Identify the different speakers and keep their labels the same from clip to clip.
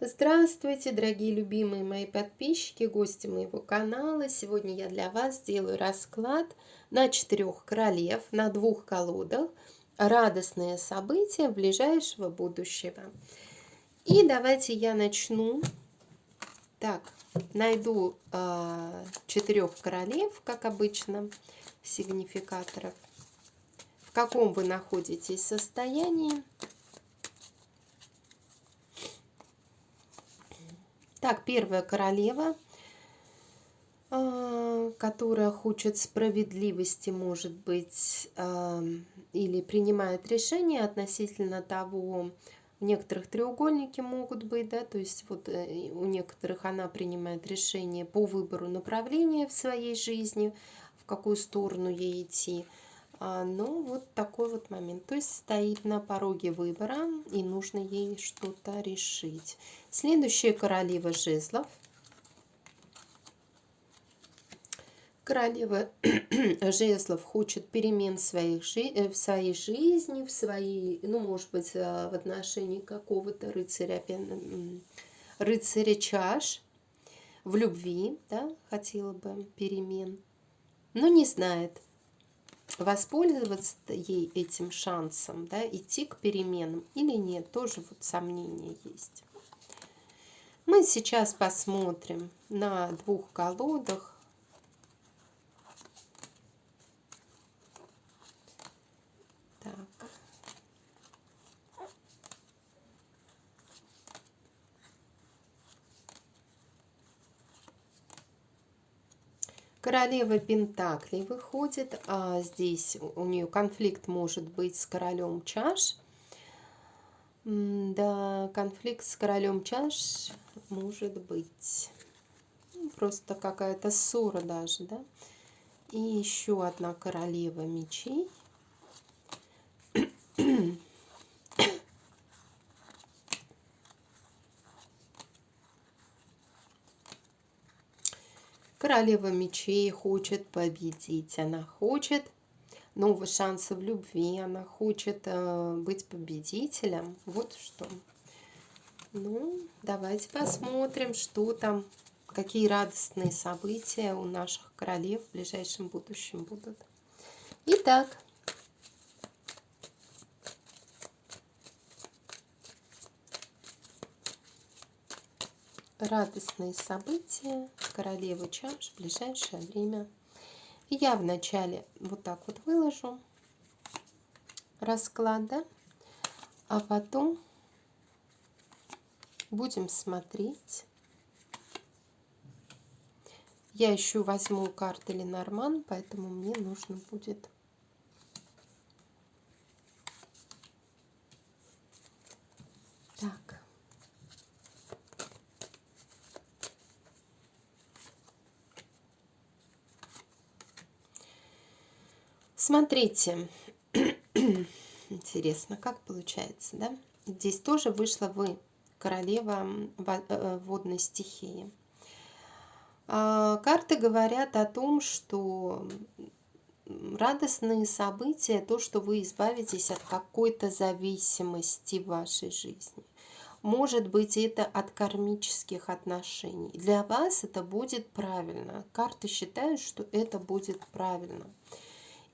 Speaker 1: Здравствуйте, дорогие любимые мои подписчики, гости моего канала. Сегодня я для вас сделаю расклад на 4 королев, на 2 колодах. Радостные события ближайшего будущего. И давайте я начну. Так, найду 4 королев, как обычно, сигнификаторов. В каком вы находитесь состоянии? Так, первая королева, которая хочет справедливости, может быть, или принимает решение относительно того, у некоторых треугольники могут быть, да, то есть вот у некоторых она принимает решение по выбору направления в своей жизни, в какую сторону ей идти. Ну, вот такой вот момент. То есть стоит на пороге выбора, и нужно ей что-то решить. Следующая королева жезлов. Королева жезлов хочет перемен в своей жизни, в своей, ну, может быть, в отношении какого-то рыцаря чаш, в любви, да, хотела бы перемен, но не знает, воспользоваться ей этим шансом, да, идти к переменам или нет, тоже вот сомнения есть. Мы сейчас посмотрим на 2 колодах. Так. Королева Пентаклей выходит, а здесь у нее конфликт может быть с королем чаш. Да, конфликт с королем чаш может быть. Просто какая-то ссора даже, да. И еще одна королева мечей. Королева мечей хочет победить. Она хочет нового шанса в любви. Она хочет быть победителем. Вот что. Ну, давайте посмотрим, что там, какие радостные события у наших королев в ближайшем будущем будут. Итак, радостные события королевы чаш в ближайшее время. И я вначале вот так вот выложу расклад, да? А потом будем смотреть. Я еще возьму карты Ленорман, поэтому мне нужно будет так. Смотрите, интересно, как получается, да? Здесь тоже вышла вы, королева водной стихии. Карты говорят о том, что радостные события, то, что вы избавитесь от какой-то зависимости в вашей жизни. Может быть, это от кармических отношений. Для вас это будет правильно. Карты считают, что это будет правильно.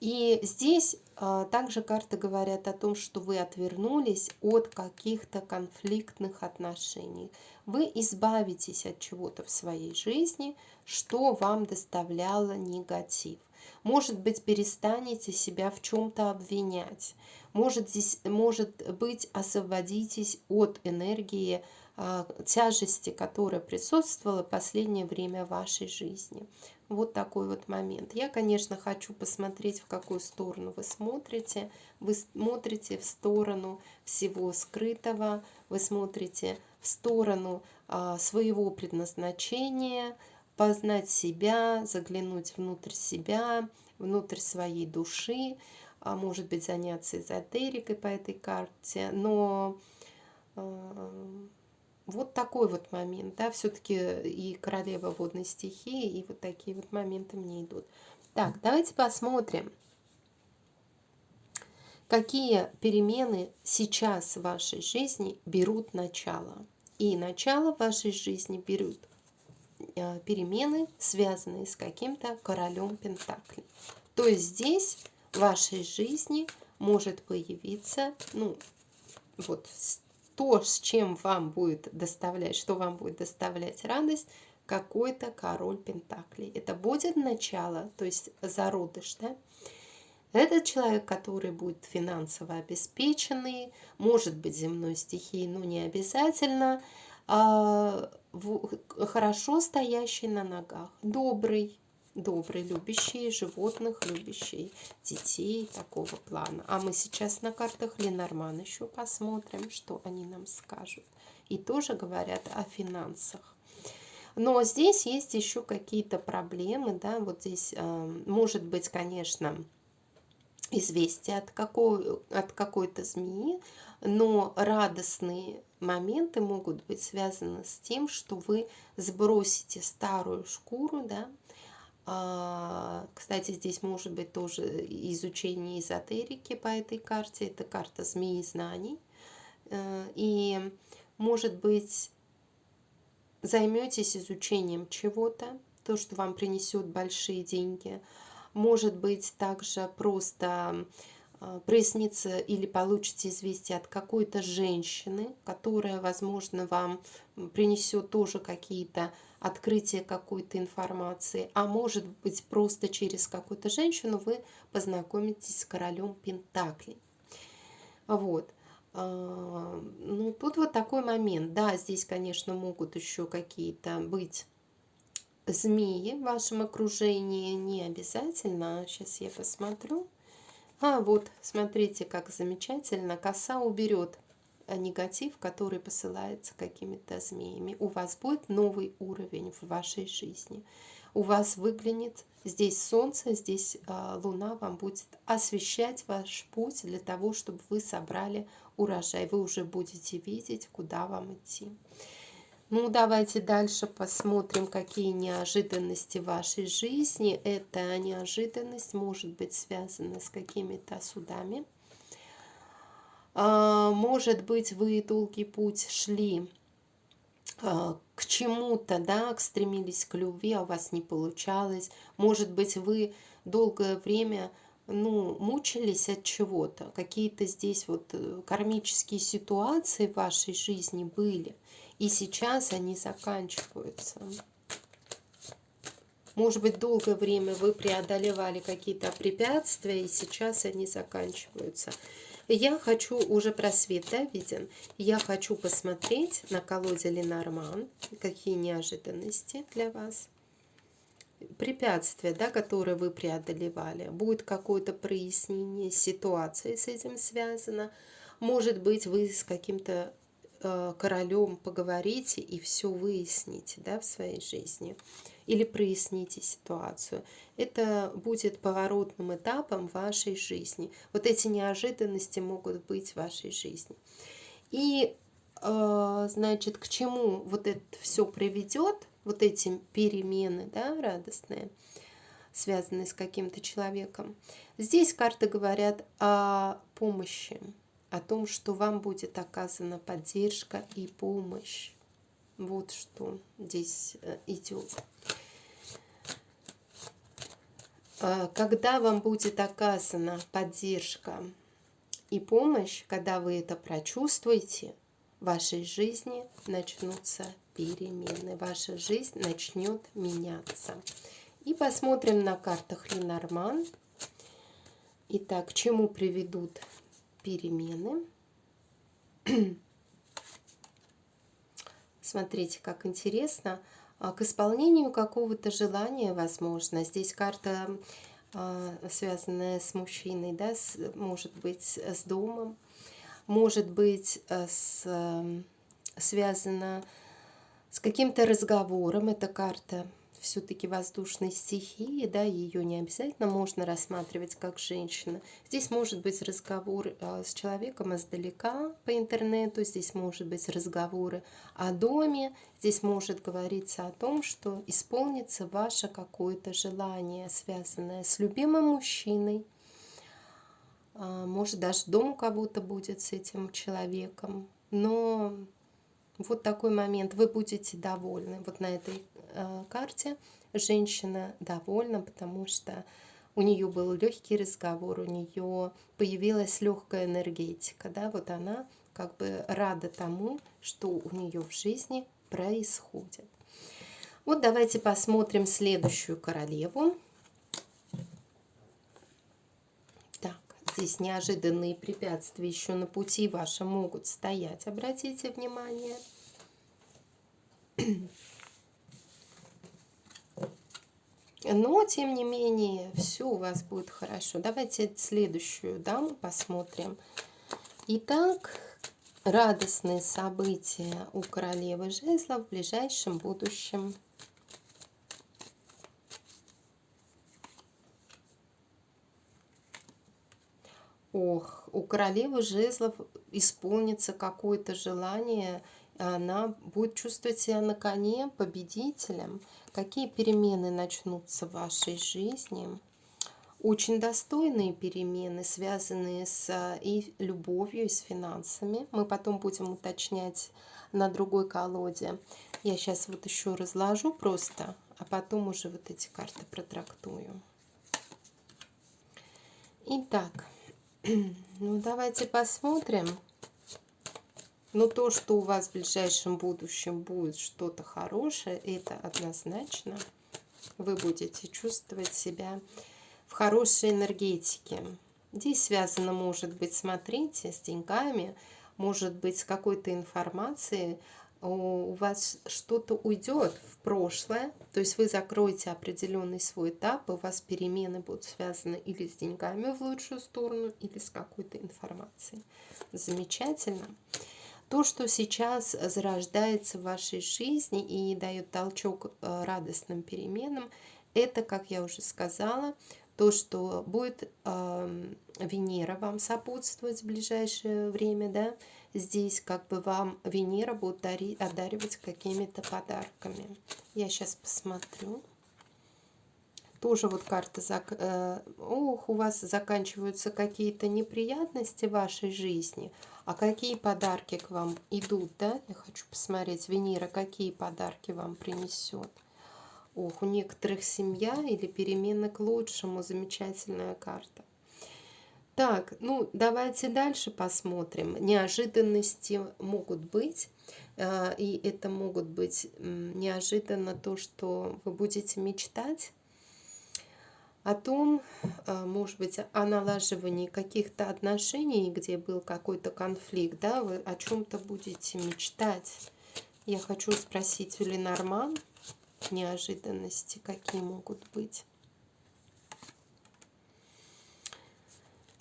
Speaker 1: И здесь также карты говорят о том, что вы отвернулись от каких-то конфликтных отношений. Вы избавитесь от чего-то в своей жизни, что вам доставляло негатив. Может быть, перестанете себя в чем-то обвинять. Может быть, освободитесь от энергии тяжести, которая присутствовала в последнее время в вашей жизни. Вот такой вот момент. Я, конечно, хочу посмотреть, в какую сторону вы смотрите. Вы смотрите в сторону всего скрытого, вы смотрите в сторону своего предназначения, познать себя, заглянуть внутрь себя, внутрь своей души, может быть, заняться эзотерикой по этой карте, но вот такой вот момент, да, все-таки и королева водной стихии, и вот такие вот моменты мне идут. Так, давайте посмотрим, какие перемены сейчас в вашей жизни берут начало. И начало в вашей жизни берут перемены, связанные с каким-то королем Пентаклей. То есть здесь в вашей жизни может появиться, ну, вот то, с чем вам будет доставлять, что вам будет доставлять радость, какой-то король Пентаклей. Это будет начало, то есть зародыш, да? Этот человек, который будет финансово обеспеченный, может быть земной стихией, но не обязательно, хорошо стоящий на ногах, добрый, любящий животных, любящий детей такого плана. А мы сейчас на картах Ленорман еще посмотрим, что они нам скажут. И тоже говорят о финансах. Но здесь есть еще какие-то проблемы, да, вот здесь может быть, конечно, известие от какой-то змеи, но радостные моменты могут быть связаны с тем, что вы сбросите старую шкуру, да. Кстати, здесь может быть тоже изучение эзотерики по этой карте. Это карта змеи знаний. И, может быть, займетесь изучением чего-то, то, что вам принесет большие деньги. Может быть, также просто прояснится или получите известие от какой-то женщины, которая, возможно, вам принесет тоже какие-то открытия какой-то информации. А может быть, просто через какую-то женщину вы познакомитесь с королем Пентаклей. Вот. Ну, тут вот такой момент. Да, здесь, конечно, могут еще какие-то быть змеи в вашем окружении, не обязательно. Сейчас я посмотрю. Вот, смотрите, как замечательно. Коса уберет негатив, который посылается какими-то змеями. У вас будет новый уровень в вашей жизни. У вас выглянет здесь солнце, здесь луна вам будет освещать ваш путь для того, чтобы вы собрали урожай. Вы уже будете видеть, куда вам идти. Ну, давайте дальше посмотрим, какие неожиданности в вашей жизни. Эта неожиданность может быть связана с какими-то судами. Может быть, вы долгий путь шли к чему-то, да, стремились к любви, а у вас не получалось. Может быть, вы долгое время, ну, мучились от чего-то. Какие-то здесь вот кармические ситуации в вашей жизни были. И сейчас они заканчиваются. Может быть, долгое время вы преодолевали какие-то препятствия, и сейчас они заканчиваются. Я хочу, уже просвет, да, виден? Я хочу посмотреть на колоде Ленорман, какие неожиданности для вас. Препятствия, да, которые вы преодолевали. Будет какое-то прояснение ситуации с этим связано. Может быть, вы с каким-то королем поговорите и все выясните, да, в своей жизни. Или проясните ситуацию. Это будет поворотным этапом вашей жизни. Вот эти неожиданности могут быть в вашей жизни. И, значит, к чему вот это все приведет, вот эти перемены, да, радостные, связанные с каким-то человеком. Здесь карты говорят о помощи, о том, что вам будет оказана поддержка и помощь. Вот что здесь идет. Когда вам будет оказана поддержка и помощь, когда вы это прочувствуете, в вашей жизни начнутся перемены, ваша жизнь начнет меняться. И посмотрим на картах Ленорман. Итак, к чему приведут перемены? Смотрите, как интересно. К исполнению какого-то желания, возможно. Здесь карта, связанная с мужчиной, да, может быть, с домом, может быть, связана с каким-то разговором. Эта карта все-таки воздушной стихии, да, ее не обязательно можно рассматривать как женщина. Здесь может быть разговор с человеком издалека по интернету, здесь может быть разговоры о доме, здесь может говориться о том, что исполнится ваше какое-то желание, связанное с любимым мужчиной. Может, даже дом у кого-то будет с этим человеком. Но Вот такой момент. Вы будете довольны. Вот на этой карте женщина довольна, потому что у нее был легкий разговор, у нее появилась легкая энергетика. Да? Вот она как бы рада тому, что у нее в жизни происходит. Вот давайте посмотрим следующую королеву. Так, здесь неожиданные препятствия еще на пути вашем могут стоять. Обратите внимание. Но, тем не менее, все у вас будет хорошо. Давайте следующую даму посмотрим. Итак, радостные события у королевы жезлов в ближайшем будущем. Ох, у королевы жезлов исполнится какое-то желание, она будет чувствовать себя на коне победителем. Какие перемены начнутся в вашей жизни? Очень достойные перемены, связанные с и любовью, и с финансами. Мы потом будем уточнять на другой колоде. Я сейчас вот еще разложу просто, а потом уже вот эти карты протрактую. Итак, ну давайте посмотрим. Но то, что у вас в ближайшем будущем будет что-то хорошее, это однозначно. Вы будете чувствовать себя в хорошей энергетике. Здесь связано, может быть, смотрите, с деньгами, может быть, с какой-то информацией. У вас что-то уйдет в прошлое, то есть вы закроете определенный свой этап, и у вас перемены будут связаны или с деньгами в лучшую сторону, или с какой-то информацией. Замечательно. То, что сейчас зарождается в вашей жизни и дает толчок радостным переменам, это, как я уже сказала, то, что будет Венера вам сопутствовать в ближайшее время, да, здесь как бы вам Венера будет одаривать какими-то подарками. Я сейчас посмотрю. Тоже вот карта, ох, у вас заканчиваются какие-то неприятности в вашей жизни, а какие подарки к вам идут, да? Я хочу посмотреть, Венера, какие подарки вам принесет. Ох, у некоторых семья или перемены к лучшему, замечательная карта. Так, ну давайте дальше посмотрим. Неожиданности могут быть, и это могут быть неожиданно то, что вы будете мечтать о том, может быть, о налаживании каких-то отношений, где был какой-то конфликт, да, вы о чем-то будете мечтать. Я хочу спросить у Ленорман, неожиданности какие могут быть.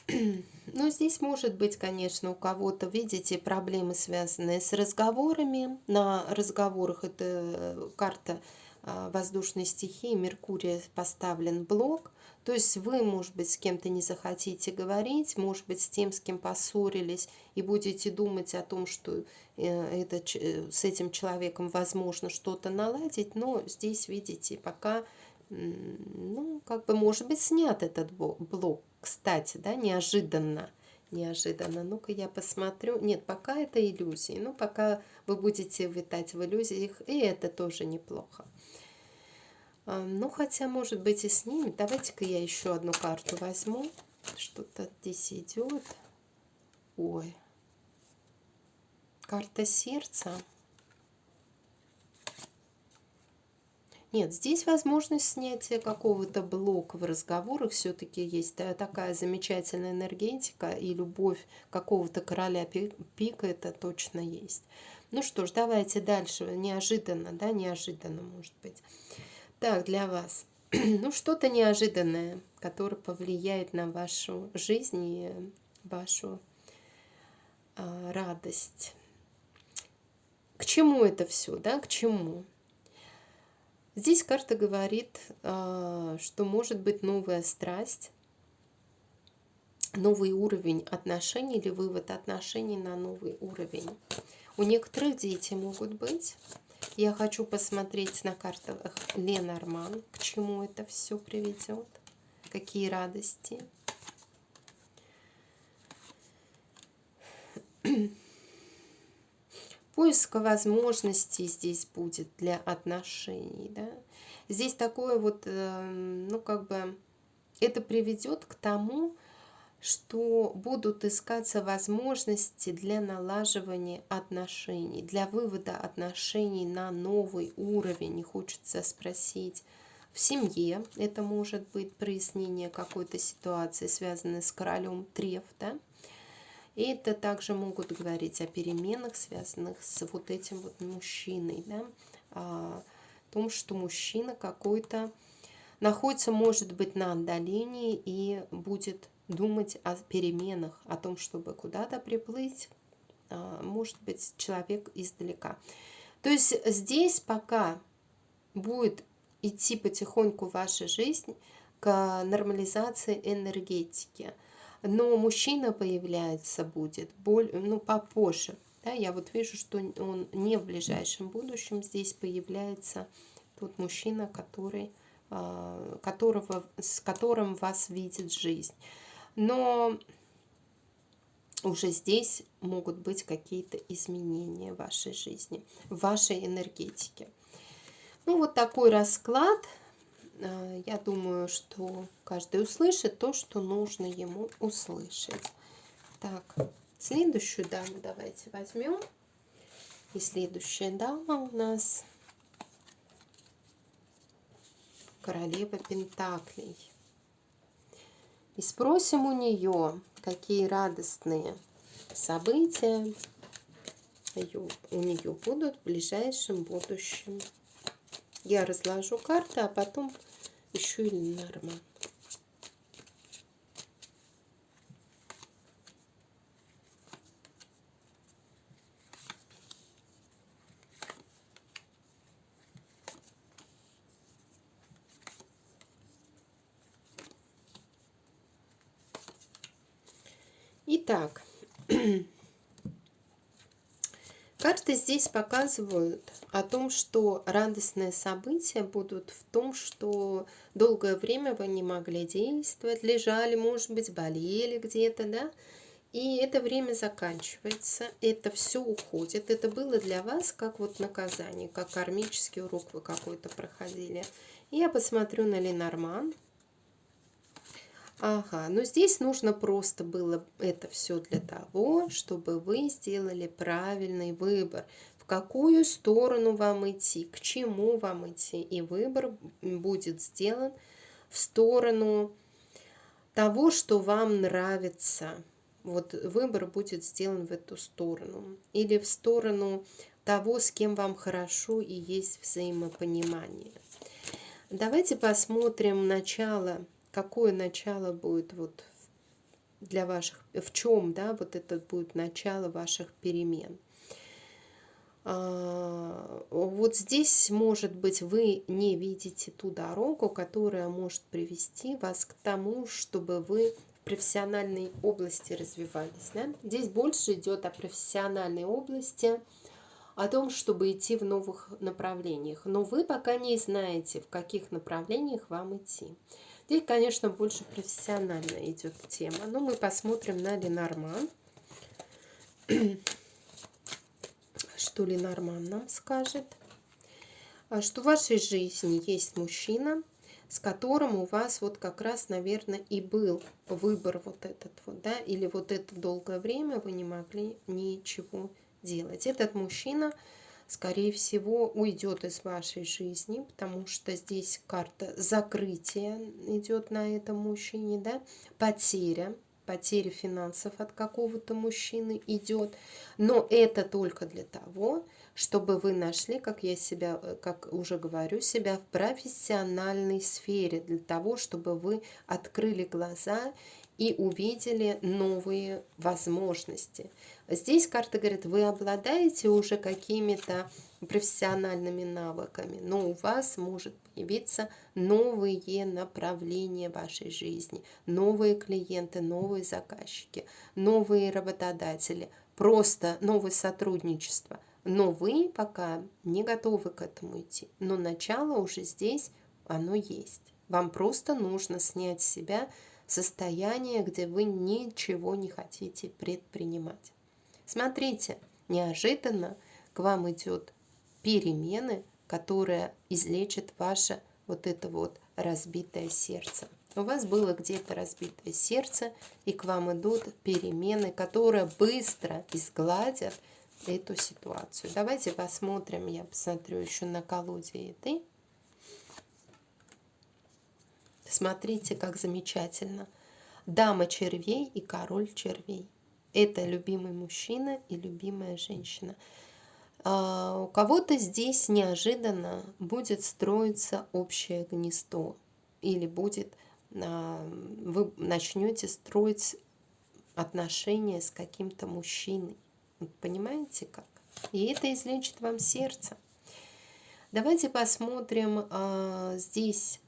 Speaker 1: Ну, здесь может быть, конечно, у кого-то, видите, проблемы, связанные с разговорами. На разговорах это карта воздушной стихии, Меркурия поставлен блок. То есть вы, может быть, с кем-то не захотите говорить, может быть, с тем, с кем поссорились, и будете думать о том, что с этим человеком возможно что-то наладить, но здесь, видите, пока, ну, как бы, может быть, снят этот блок. Кстати, да, неожиданно. Неожиданно. Ну-ка я посмотрю. Нет, пока это иллюзии. Ну, пока вы будете витать в иллюзиях, и это тоже неплохо. Ну, хотя, может быть, и с ними. Давайте-ка я еще одну карту возьму. Что-то здесь идет. Ой. Карта сердца. Нет, здесь возможность снятия какого-то блока в разговорах. Все-таки есть такая замечательная энергетика, и любовь какого-то короля пика это точно есть. Ну что ж, давайте дальше. Неожиданно, да, неожиданно может быть. Так, для вас. Ну, что-то неожиданное, которое повлияет на вашу жизнь и вашу радость. К чему это все, да, к чему? Здесь карта говорит, что может быть новая страсть, новый уровень отношений или вывод отношений на новый уровень. У некоторых дети могут быть. Я хочу посмотреть на картах Ленорман, к чему это все приведет, какие радости. поиск возможностей здесь будет для отношений, да. Здесь такое вот, ну, как бы, это приведет к тому, что будут искаться возможности для налаживания отношений, для вывода отношений на новый уровень. И хочется спросить, в семье это может быть прояснение какой-то ситуации, связанной с королем треф, да? И это также могут говорить о переменах, связанных с вот этим вот мужчиной, да? О том, что мужчина какой-то находится, может быть, на отдалении и будет думать о переменах, о том, чтобы куда-то приплыть, может быть, человек издалека. То есть здесь пока будет идти потихоньку ваша жизнь к нормализации энергетики, но мужчина появляется будет попозже. Да, я вот вижу, что он не в ближайшем будущем здесь появляется тот мужчина, с которым вас видит жизнь. Но уже здесь могут быть какие-то изменения в вашей жизни, в вашей энергетике. Ну, вот такой расклад. Я думаю, что каждый услышит то, что нужно ему услышать. Так, следующую даму давайте возьмем. И следующая дама у нас королева Пентаклей. И спросим у нее, какие радостные события у нее будут в ближайшем будущем. Я разложу карты, а потом ищу Ленорман. Итак, карты здесь показывают о том, что радостные события будут в том, что долгое время вы не могли действовать, лежали, может быть, болели где-то, да, и это время заканчивается, это все уходит. Это было для вас как вот наказание, как кармический урок вы какой-то проходили. И я посмотрю на Ленорман. Ага, но здесь нужно просто было это все для того, чтобы вы сделали правильный выбор, в какую сторону вам идти, к чему вам идти. И выбор будет сделан в сторону того, что вам нравится. Вот выбор будет сделан в эту сторону. Или в сторону того, с кем вам хорошо и есть взаимопонимание. Давайте посмотрим начало. Какое начало будет вот для ваших, в чем, да, вот это будет начало ваших перемен. Вот здесь, может быть, вы не видите ту дорогу, которая может привести вас к тому, чтобы вы в профессиональной области развивались. Да? Здесь больше идет о профессиональной области, о том, чтобы идти в новых направлениях. Но вы пока не знаете, в каких направлениях вам идти. Здесь, конечно, больше профессионально идет тема. Но мы посмотрим на Ленорман. Что Ленорман нам скажет? Что в вашей жизни есть мужчина, с которым у вас вот как раз, наверное, и был выбор вот этот вот, да, или вот это долгое время вы не могли ничего делать. Этот мужчина, скорее всего, уйдет из вашей жизни, потому что здесь карта закрытия идет на этом мужчине, да, потеря финансов от какого-то мужчины идет, но это только для того, чтобы вы нашли, как уже говорю, себя в профессиональной сфере, для того, чтобы вы открыли глаза и увидели новые возможности. Здесь карта говорит, вы обладаете уже какими-то профессиональными навыками, но у вас может появиться новые направления вашей жизни, новые клиенты, новые заказчики, новые работодатели, просто новое сотрудничество. Но вы пока не готовы к этому идти. Но начало уже здесь, оно есть. Вам просто нужно снять с себя состояние, где вы ничего не хотите предпринимать. Смотрите, неожиданно к вам идет перемены, которые излечат ваше вот это вот разбитое сердце. У вас было где-то разбитое сердце, и к вам идут перемены, которые быстро изгладят эту ситуацию. Давайте посмотрим, я посмотрю еще на колоде этой. Смотрите, как замечательно. Дама червей и король червей. Это любимый мужчина и любимая женщина. У кого-то здесь неожиданно будет строиться общее гнездо. Или вы начнете строить отношения с каким-то мужчиной. Понимаете как? И это излечит вам сердце. Давайте посмотрим здесь,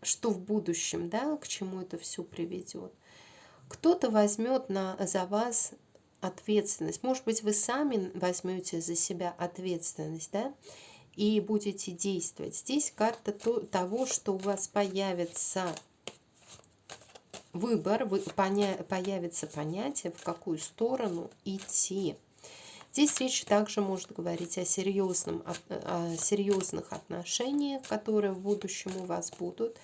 Speaker 1: что в будущем, да, к чему это все приведет. Кто-то возьмет за вас ответственность. Может быть, вы сами возьмете за себя ответственность, да, и будете действовать. Здесь карта того, что у вас появится выбор, появится понятие, в какую сторону идти. Здесь речь также может говорить о серьезных отношениях, которые в будущем у вас будут.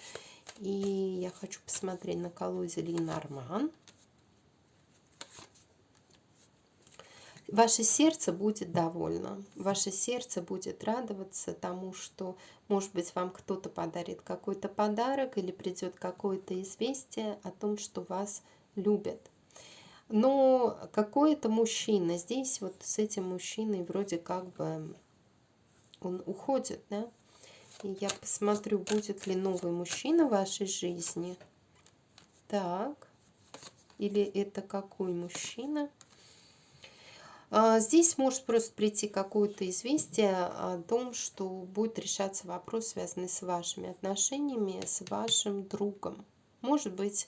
Speaker 1: И я хочу посмотреть на колоде Ленорман. Ваше сердце будет довольно, ваше сердце будет радоваться тому, что, может быть, вам кто-то подарит какой-то подарок или придет какое-то известие о том, что вас любят. Но какой-то мужчина, здесь вот с этим мужчиной вроде как бы он уходит, да? И я посмотрю, будет ли новый мужчина в вашей жизни. Так, или это какой мужчина? Здесь может просто прийти какое-то известие о том, что будет решаться вопрос, связанный с вашими отношениями, с вашим другом. Может быть,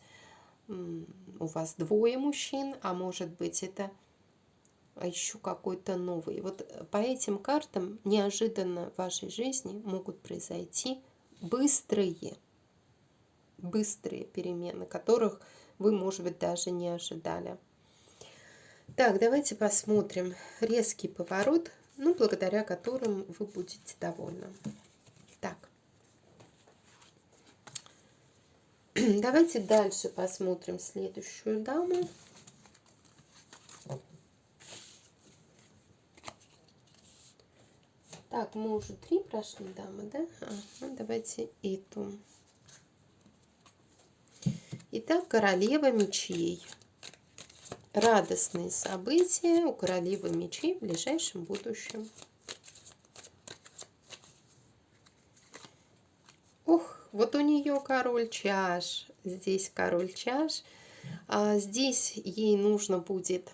Speaker 1: у вас двое мужчин, а может быть, это еще какой-то новый. Вот по этим картам неожиданно в вашей жизни могут произойти быстрые перемены, которых вы, может быть, даже не ожидали. Так, давайте посмотрим резкий поворот, благодаря которым вы будете довольны. Так, давайте дальше посмотрим следующую даму. Так, мы уже 3 прошли дамы, да? Давайте эту. Итак, королева мечей. Радостные события у королевы мечей в ближайшем будущем. Ух, вот у нее король чаш. Здесь король чаш. Здесь ей нужно будет,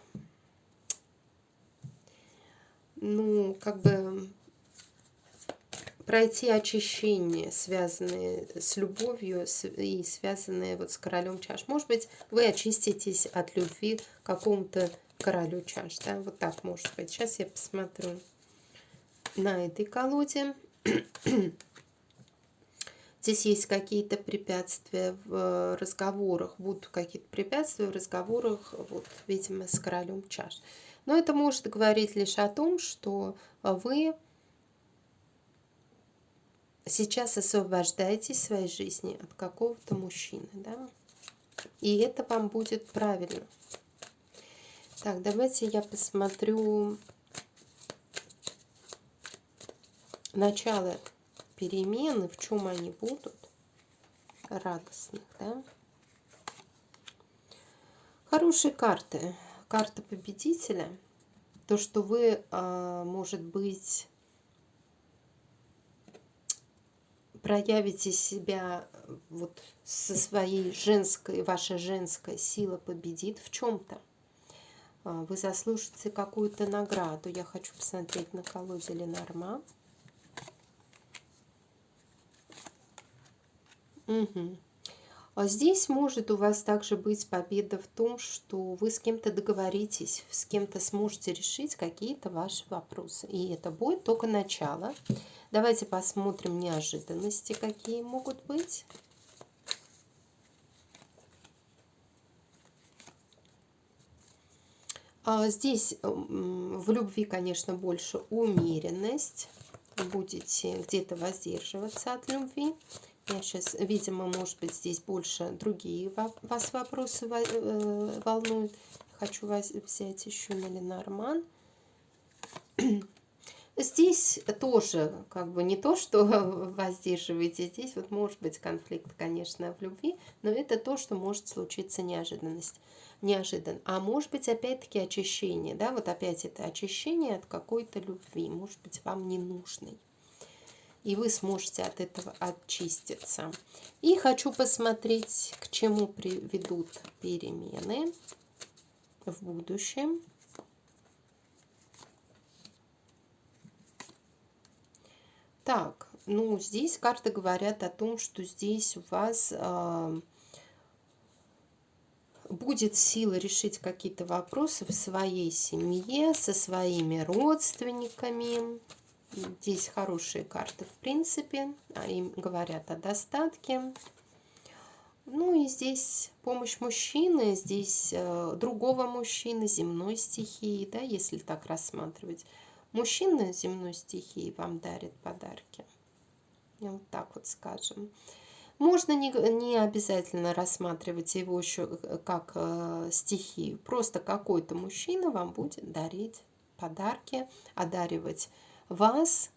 Speaker 1: пройти очищение, связанные с любовью и связанные вот с королем чаш. Может быть, вы очиститесь от любви к какому-то королю чаш. Да? Вот так может быть. Сейчас я посмотрю на этой колоде. Здесь есть какие-то препятствия в разговорах. Будут какие-то препятствия в разговорах, вот, видимо, с королем чаш. Но это может говорить лишь о том, что вы сейчас освобождаетесь в своей жизни от какого-то мужчины, да? И это вам будет правильно. Так, давайте я посмотрю начало перемены, в чем они будут радостных, да? Хорошие карты. Карта победителя. То, что вы, может быть, проявите себя вот со своей женской, ваша женская сила победит в чем-то. Вы заслужите какую-то награду. Я хочу посмотреть на колоде Ленорман. Угу. А здесь может у вас также быть победа в том, что вы с кем-то договоритесь, с кем-то сможете решить какие-то ваши вопросы. И это будет только начало. Давайте посмотрим неожиданности, какие могут быть. Здесь в любви, конечно, больше умеренность. Будете где-то воздерживаться от любви. Я сейчас, видимо, может быть, здесь больше другие вас вопросы волнуют. Хочу вас взять еще на Ленорман. Здесь тоже как бы не то, что воздерживаете. Здесь вот может быть конфликт, конечно, в любви, но это то, что может случиться неожиданно. А может быть опять-таки очищение, да, вот опять это очищение от какой-то любви, может быть вам не нужной. И вы сможете от этого очиститься. И хочу посмотреть, к чему приведут перемены в будущем. Так, ну здесь карты говорят о том, что здесь у вас будет сила решить какие-то вопросы в своей семье, со своими родственниками. Здесь хорошие карты в принципе, им говорят о достатке. Ну и здесь помощь мужчины, здесь другого мужчины, земной стихии, да, если так рассматривать. Мужчина земной стихии вам дарит подарки. Вот так вот скажем. Можно не обязательно рассматривать его еще как стихию. Просто какой-то мужчина вам будет дарить подарки, одаривать вас,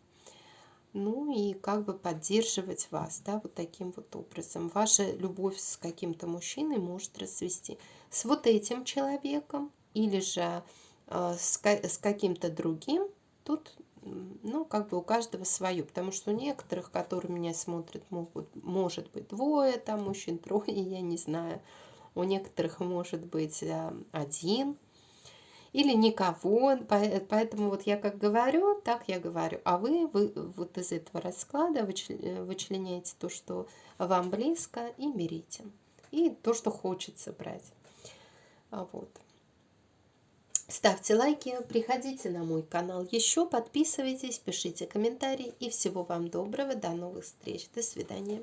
Speaker 1: ну и как бы поддерживать вас, да, вот таким вот образом. Ваша любовь с каким-то мужчиной может расцвести с вот этим человеком или же с каким-то другим. Тут, ну, как бы у каждого свое, потому что у некоторых, которые меня смотрят, может быть двое, там мужчин, трое, я не знаю. У некоторых может быть один или никого, поэтому вот я как говорю, так я говорю, а вы вот из этого расклада вычленяете то, что вам близко, и берите, и то, что хочется брать. Вот. Ставьте лайки, приходите на мой канал еще, подписывайтесь, пишите комментарии, и всего вам доброго, до новых встреч, до свидания.